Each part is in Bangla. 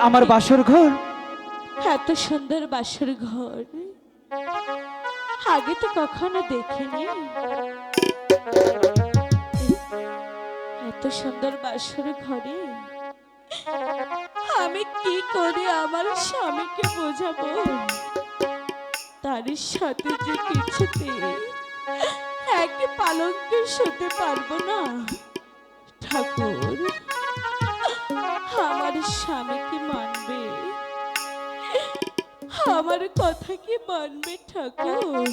আমার বাসর ঘর। এত সুন্দর বাসর ঘর আগে তো কখনো দেখিনি। এত সুন্দর বাসর ঘরে আমি কি করে আমার স্বামীকে বোঝাবো তার সাথে যে কিছুতে এক পালঙ্কে শুতে পারবো না। ঠাকুর, আমার স্বামী কি মানবে? আমার কথা কি মানবে? ঠাকুর,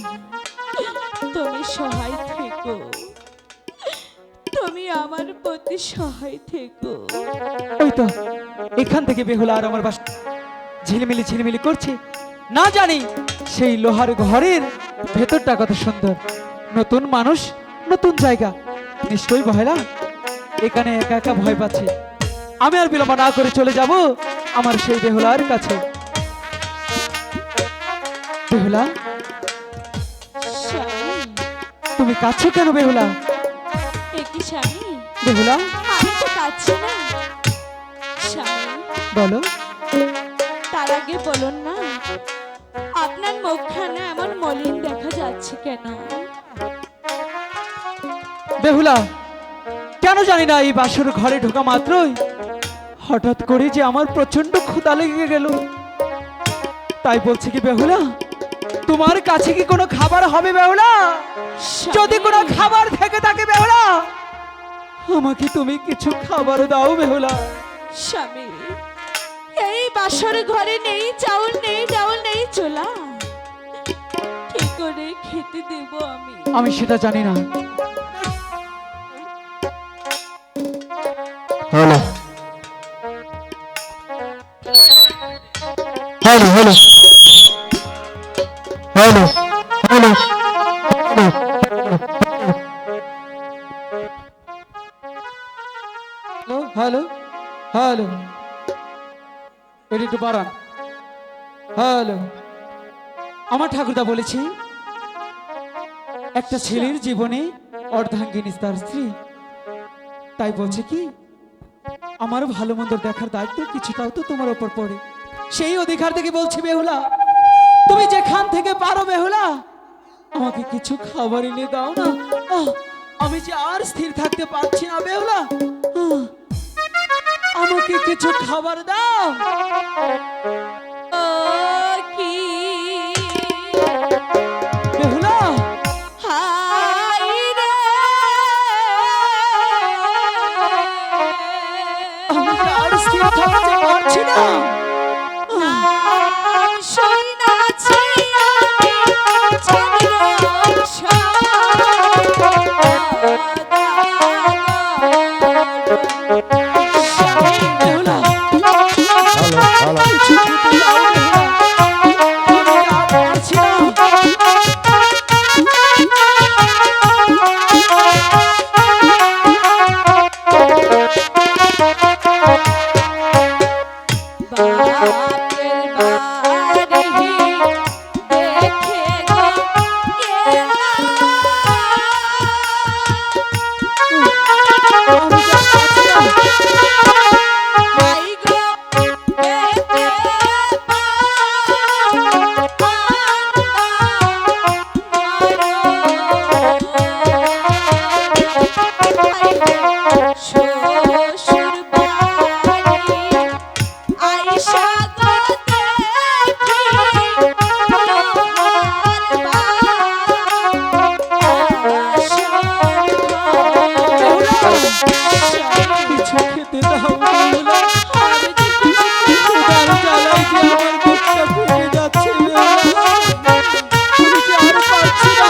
তুমি সহায় থেকো, তুমি আমার প্রতি সহায় থেকো। ওই তো এখান থেকে বেহুলা আর আমার বাসা ঝিলমিলি ঝিলমিলি করছে। না জানি সেই লোহার ঘরের ভেতরটা কত সুন্দর। নতুন মানুষ, নতুন জায়গা, নিশ্চয়ই ভয়লা এখানে একা একা ভয় পাচ্ছে। আমি আর বিলম্ব না করে চলে যাব আমার সেই বেহুলার কাছে। বেহুলা, স্বামী, তুমি কাঁদছো কেন বেহুলা? এ কি স্বামী? বেহুলা, আমি তো কাঁদছি না স্বামী। বলো। তার আগে বলুন না, আপনার মুখখানে এমন মলিন দেখা যাচ্ছে কেন? বেহুলা, কেন জানি না এই বাসর ঘরে ঢোকা মাত্রই হঠাৎ করে যে আমার প্রচন্ড ক্ষুধা লেগে গেল। তাই বলছি কি বেহুলা, তোমার কাছে কি কোনো খাবার হবে বেহুলা? যদি কোনো খাবার থেকে থাকে বেহুলা, আমাকে তুমি কিছু খাবার দাও বেহুলা। স্বামী, এই বাসর ঘরে নেই চাউল, নেই ডাউল, নেই চোলা, কি করে খেতে দেব আমি? আমি সেটা জানি না। Hello hello hello hello hello hello hello, এটা একটু বাড়ান। হ্যালো, আমার ঠাকুরদা বলেছে একটা ছেলের জীবনে অর্ধাঙ্গিনী তার স্ত্রী। তাই বলছে কি আমার ভালো মন্দ দেখার দায়িত্ব কিছুটাও তো তোমার উপর পড়ে। সেই অধিকার থেকে বলছি বেহুলা, তুমি যেখান থেকে পারো বেহুলা আমাকে কিছু খাবার এনে দাও না। আমি যে আর স্থির থাকতে পারছি না বেহুলা, আমাকে কিছু খাবার দাও। ও কি বেহুলা, হায় রে, আমি আর স্থির থাকতে পারছি না। নাম শুনাছি আমি বেহুলা, হ্যালো হ্যালো কিছু খেতে দাও বেহুলা, আমি আর পারছি না। বাপের বাড়ি দেখে গো গেলাম, আমি যে আর পারছি না। হাই গো পেতে শ্বশুর বাড়ি আইসা গো দেখি কিছু খেতে দাও বেহুলা, ক্ষুধার জ্বালায় যে আমার বুকটা ফেটে যাচ্ছে বেহুলা, আমি যে আর পারছি না।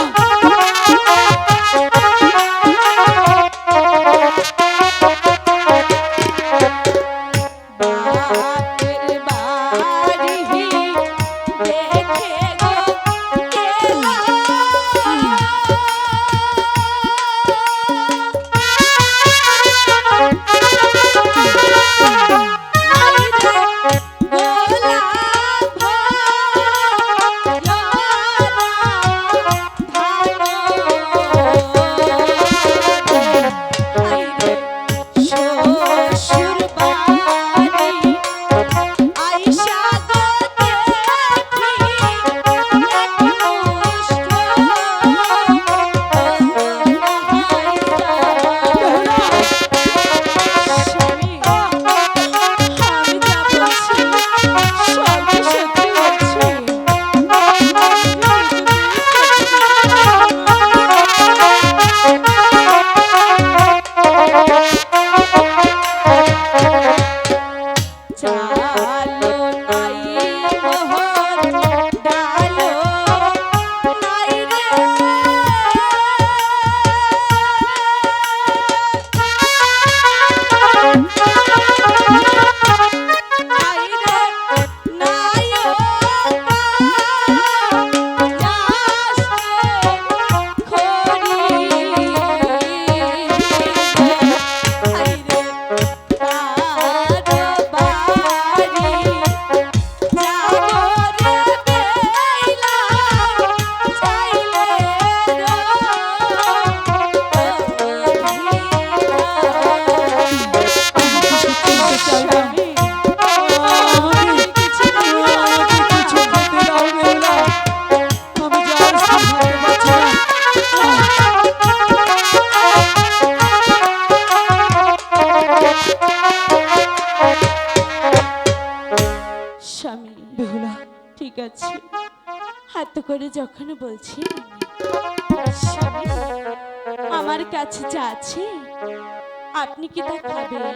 বাপের বাড়ি দেখে গো শ্বশুর বাড়ি স্বামী বেহুলা ঠিক আছে, হাত করে যখন বলছি স্বামী, আমার কাছে যা আছে আপনি কি তা খাবেন?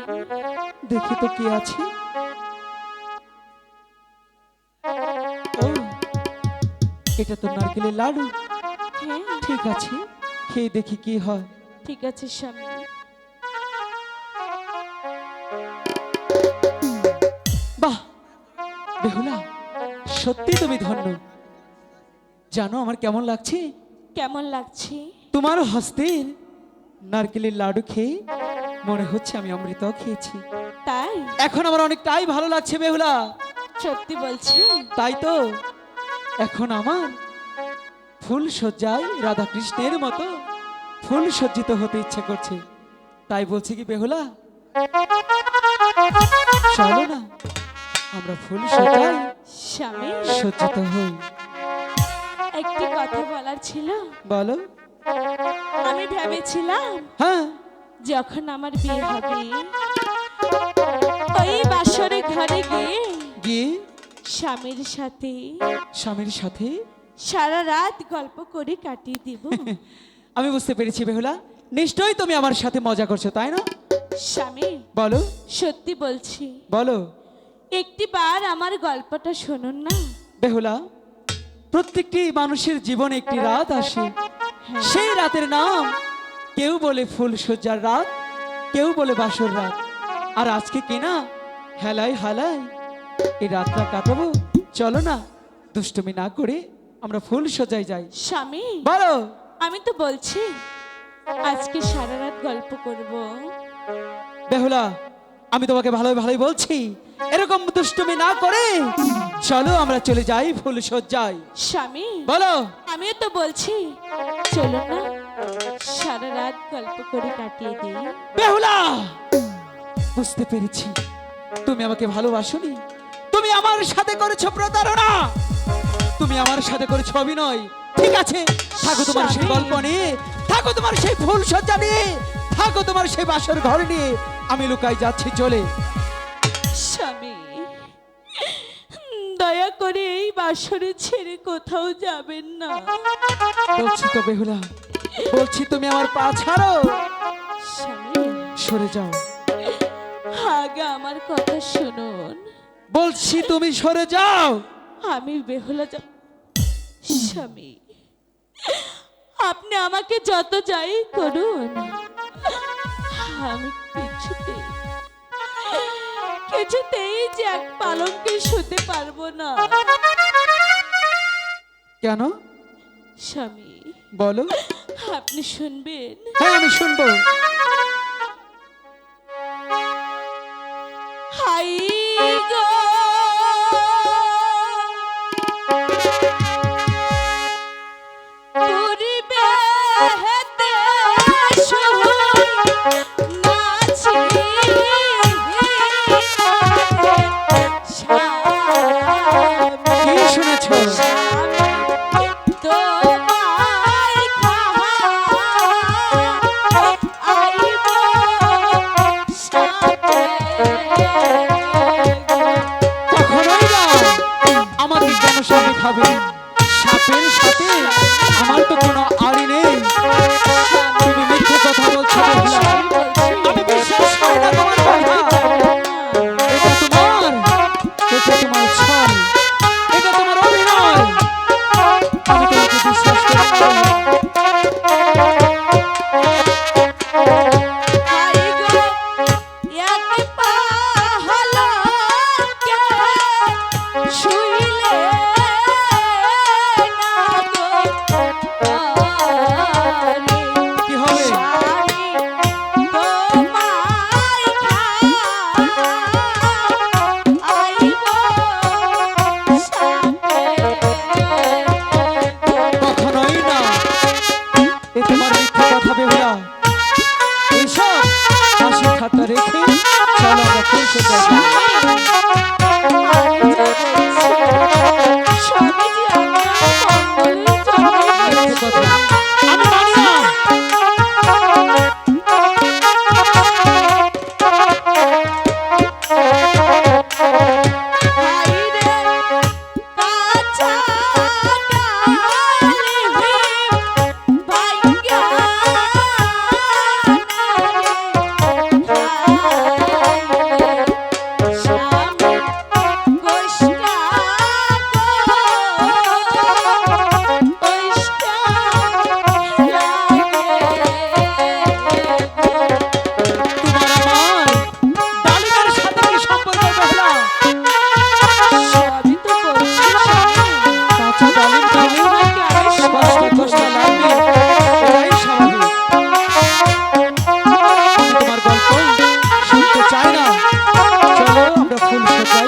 দেখি তো কি আছে। ও, এটা তো নারকেলের লাডু। হ্যাঁ ঠিক আছে, খেয়ে দেখি কি হয়। ঠিক আছে স্বামী। বাহ বেহুলা, সত্যি তুমি ধন্য। জানো আমার কেমন লাগছে? কেমন লাগছে? তোমার হস্তের নারকেলের লাডু খেয়ে মনে হচ্ছে আমি অমৃত খেয়েছি। তাই? এখন আমার অনেকটাই ভালো লাগছে বেহুলা। সত্যি বলছি? তাই তো, এখন আমার ফুল সজ্জায় রাধা কৃষ্ণের মতো ফুল সজ্জিত হতে ইচ্ছে করছে। তাই বলছি কি বেহুলা, চলো না আমরা ফুল সজ্জায় স্বামী সজ্জিত হই। একটি কথা বলার ছিল। বলো। আমি ভেবেছিলাম হ্যাঁ, যখন আমার বিয়ে হবে ওই বাসরে ঘরে গিয়ে গিয়ে স্বামীর সাথে স্বামীর সাথে সারা রাত গল্প করে কাটিয়ে দিব। আমি বুঝতে পেরেছি বেহুলা, নিশ্চয়ই তুমি আমার সাথে মজা করছো, তাই না? স্বামী বলো সত্যি বলছি, বলো। একটি বার আমার গল্পটা শুনুন না। বেহুলা, প্রত্যেকটি মানুষের জীবনে একটি রাত আসে। হ্যাঁ। সেই রাতের নাম কেউ বলে ফুল সজ্জার রাত, কেউ বলে বাসর রাত। আর আজকে কিনা হেলাই হালাই এই রাতটা কাটাবো। চলো না, দুষ্টুমি না করে আমরা ফুল সজ্জায় যাই। স্বামী বলো। আমি তো বলছি আজকে সারা রাত গল্প করব। বেহুলা, আমি তোমাকে ভালোই ভালোই বলছি, এরকম দুষ্টুমি না করে চলো আমরা চলে যাই ফুল সজ্জায়। স্বামী বলো। আমিও তো বলছি চলো না সারা রাত গল্প করে কাটিয়ে দিই। বেহুলা, বুঝতে পেরেছি তুমি আমাকে ভালোবাসোনি, তুমি আমার সাথে করেছো প্রতারণা, তুমি আমার সাথে করেছো অভিনয়। ঠিক আছে, থাকো তোমার সেই গল্প নিয়ে, থাকো তোমার সেই ফুল সজ্জা নিয়ে, থাকো তোমার সেই বাসর ঘর নিয়ে। আমি লুকাই যাচ্ছি চলে। স্বামী দয়া করে এই বাসরে ছেড়ে কোথাও যাবেন না। বলছি তো বেহুলা, বলছি তুমি আমার পা ছাড়ো, স্বামী সরে যাও। আগে আমার কথা শুনুন। বলছি তুমি সরে যাও। আমি বেহুলা যাব। স্বামী আপনি আমাকে যত যাই করুন, আমি কিছুতেই যে এক পালঙ্কে শুতে পারবো না। কেন? স্বামী বলো। আপনি শুনবেন? হ্যাঁ, আমি শুনবো। হাই গো পূর্বে হেতে শুই নাচি কি শুনেছো? তোমায় খাওয়া আইব সাথে। কখনোই না, আমাকে কেন সাথে খাবে? সাপের সাথে আমার তো কোনো আড়ি নেই। তুমি মিথ্যে কথা বলছো বেহুলা। আমি বিশ্বাস করি না তোমার কথা। এটা তোমার ছল, এটা তোমার অভিনয়। আমি তোমাকে বিশ্বাস করি না। হাই গো এক পাহলকে শুইলে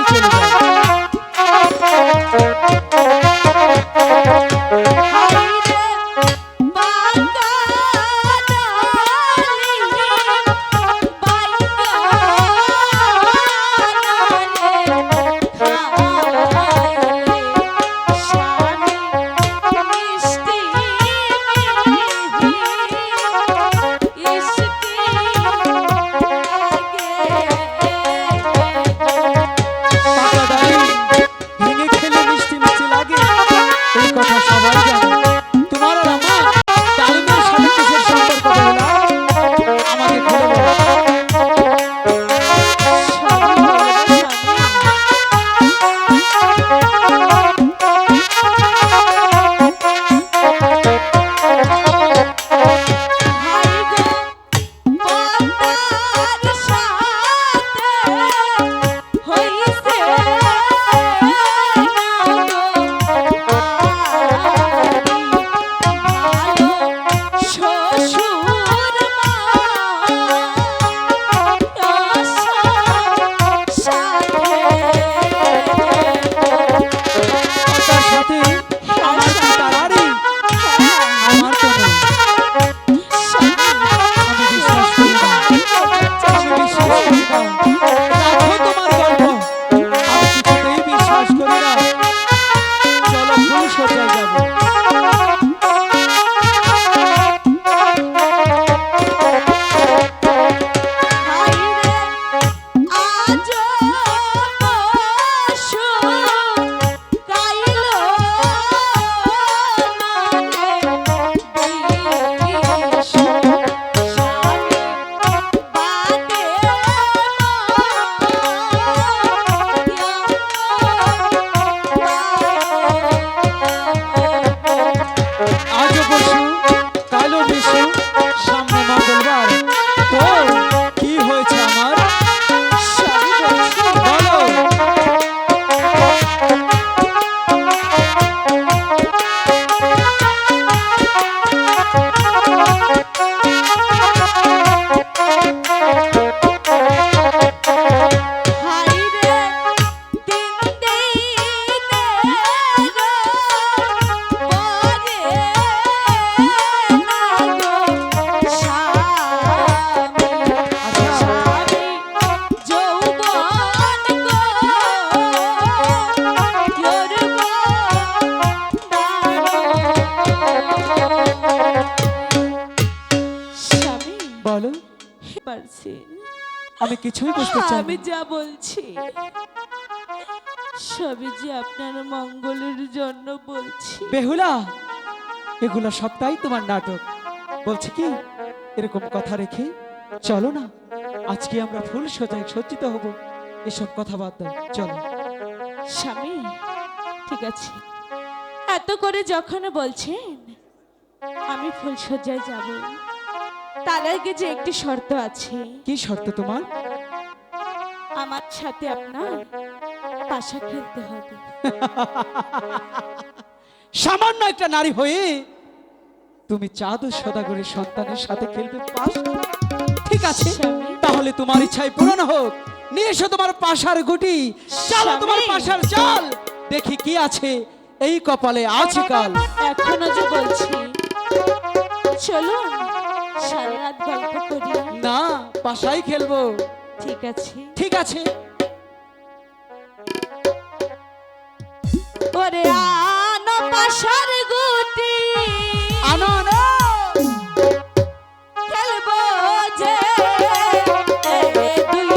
তাড়াতাড়ি চলে যাও। পাকা ডালিম ভেঙে খেলে মিষ্টি মিষ্টি লাগে, এই কথা সবাই জানে। তোমার আর আমার ডালিমের সাথে কিসের সম্পর্ক বেহুলা? আমাকে খুলে বলো। তার সাথে আমার কি তাড়াতাড়ি? আমার তো না। আমি বিশ্বাস করি না, আমি বিশ্বাস করি না। রাখো তোমার গল্প, আমি কিছুতেই বিশ্বাস করি না। চলো ফুল সজ্জায় যাবো। আজও পরশু, কালও বিশু, সামনে মঙ্গলবার। তো কি হয়েছে আমার? বলো। বলো, পারছি আমি কিছুই বুঝতে চাই আমি না। যা বলছি সবই যে আপনার মঙ্গলের জন্য বলছি। বেহুলা, এগুলো সবটাই তোমার নাটক। বলছি কি, এরকম কথা রেখে চলো না, আজকে আমরা ফুল সজ্জায় সজ্জিত হব। এসব কথা বাদ দাও, চলো। স্বামী, ঠিক আছে, এত করে যখন বলছেন আমি ফুলসজ্জায় যাব, তার আগে যে একটি শর্ত আছে। কি শর্ত তোমার? আমার সাথে আপনার পাশা খেলতে হবে। সামান্য একটা নারী হয়ে তুমি চাঁদ ও সদাগরের সন্তানের সাথে খেলবে পাশা? ঠিক আছে, স্বামী। তাহলে তোমার ইচ্ছাই পূরণ হোক। নিয়ে এসো তোমার পাশার গুটি, চালো তোমার স্বামী। পাশার চাল, দেখি কি আছে এই কপালে আছে কাল। এখনো যে বলছি, চলুন সারা রাত গল্প করি। না, পাশাই খেলবো। ঠিক আছে। ঠিক আছে। ওরে আনো পাশার গুটি, আনো আনো। খেলবো যে দুই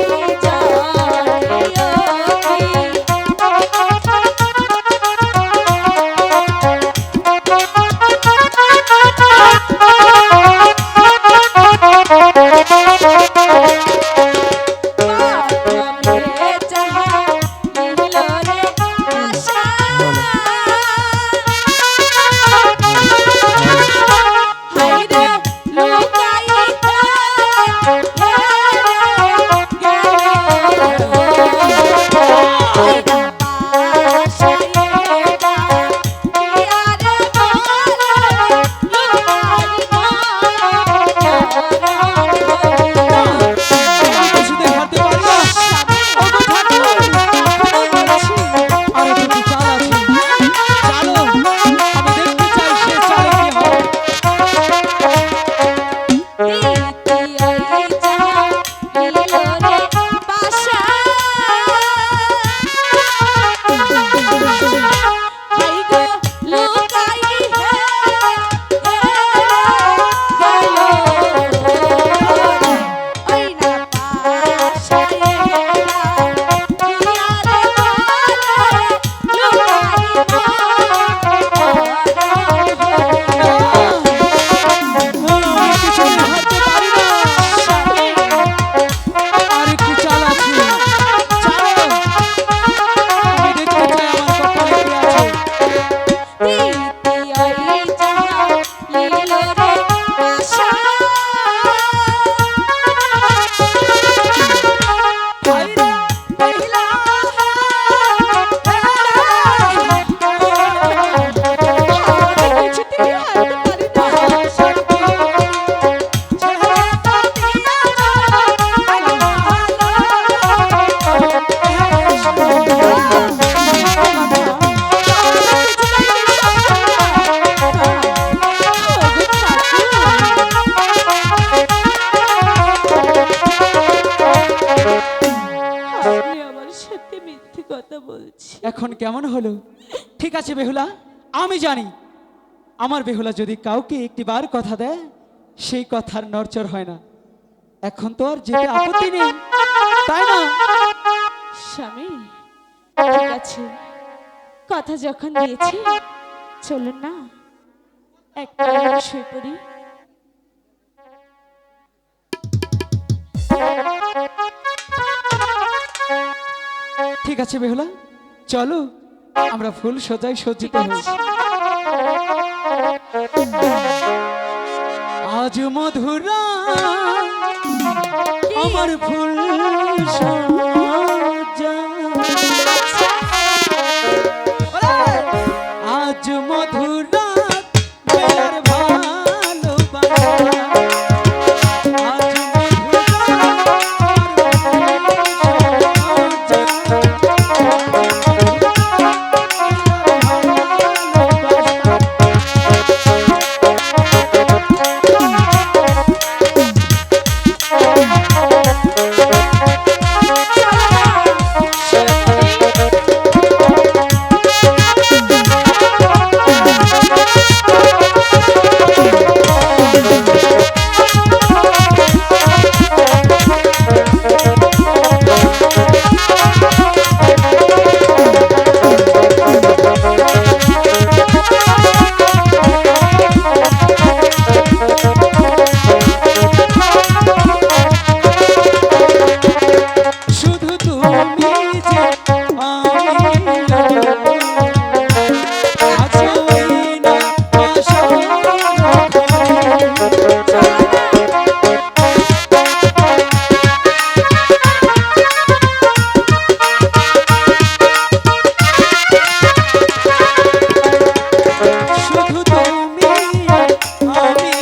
এখন কেমন হলো? ঠিক আছে বেহুলা, আমি জানি আমার বেহুলা যদি কাউকে একটিবার কথা দেয় সেই কথার নড়চড় হয় না। এখন তো আর যেতে আপত্তি নেই, তাই না? স্বামী ঠিক আছে, কথা যখন দিয়েছি চলুন না একটা শুয়ে পড়ি। ঠিক আছে বেহুলা, চলো আমরা ফুল সজ্জায় সজ্জিত হই। আজ মধুরা আমার ফুল সজ্জা, আজ মধুরা মেলার ভালোবাসা, আজ মধুরা আমার ফুল সজ্জা। শুধু তুমি যে আমি আছো না আশা শুধু তুমি আমি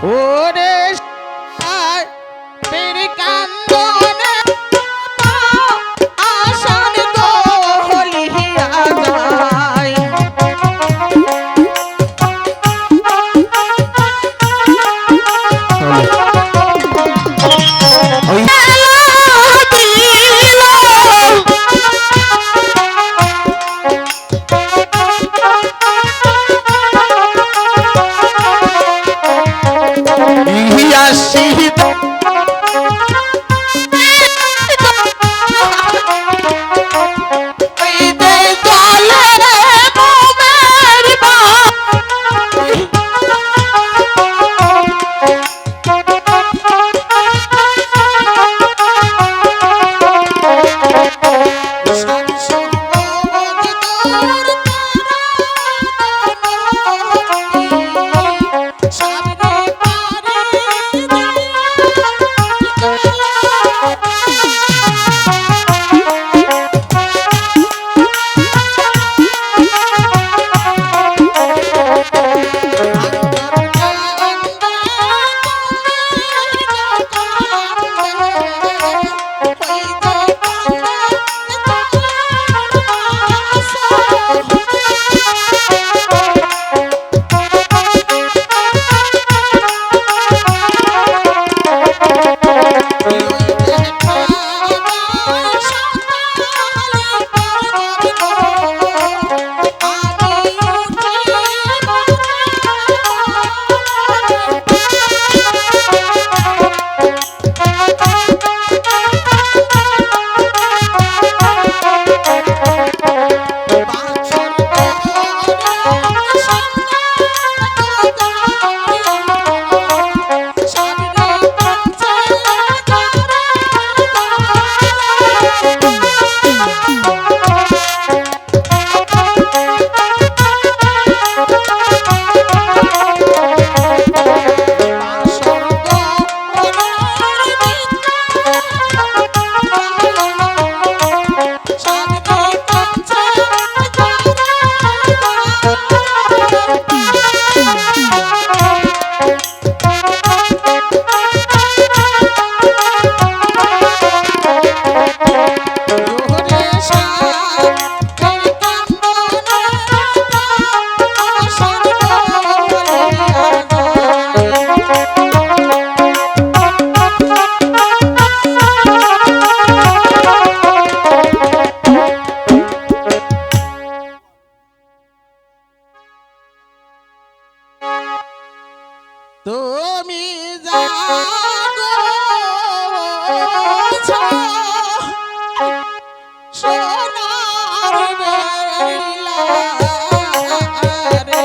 ওরে সাই তেরি কান্দনে আশার দোলিয়া যায় তুমি জাগো সোনার বেলা রে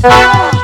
আহ!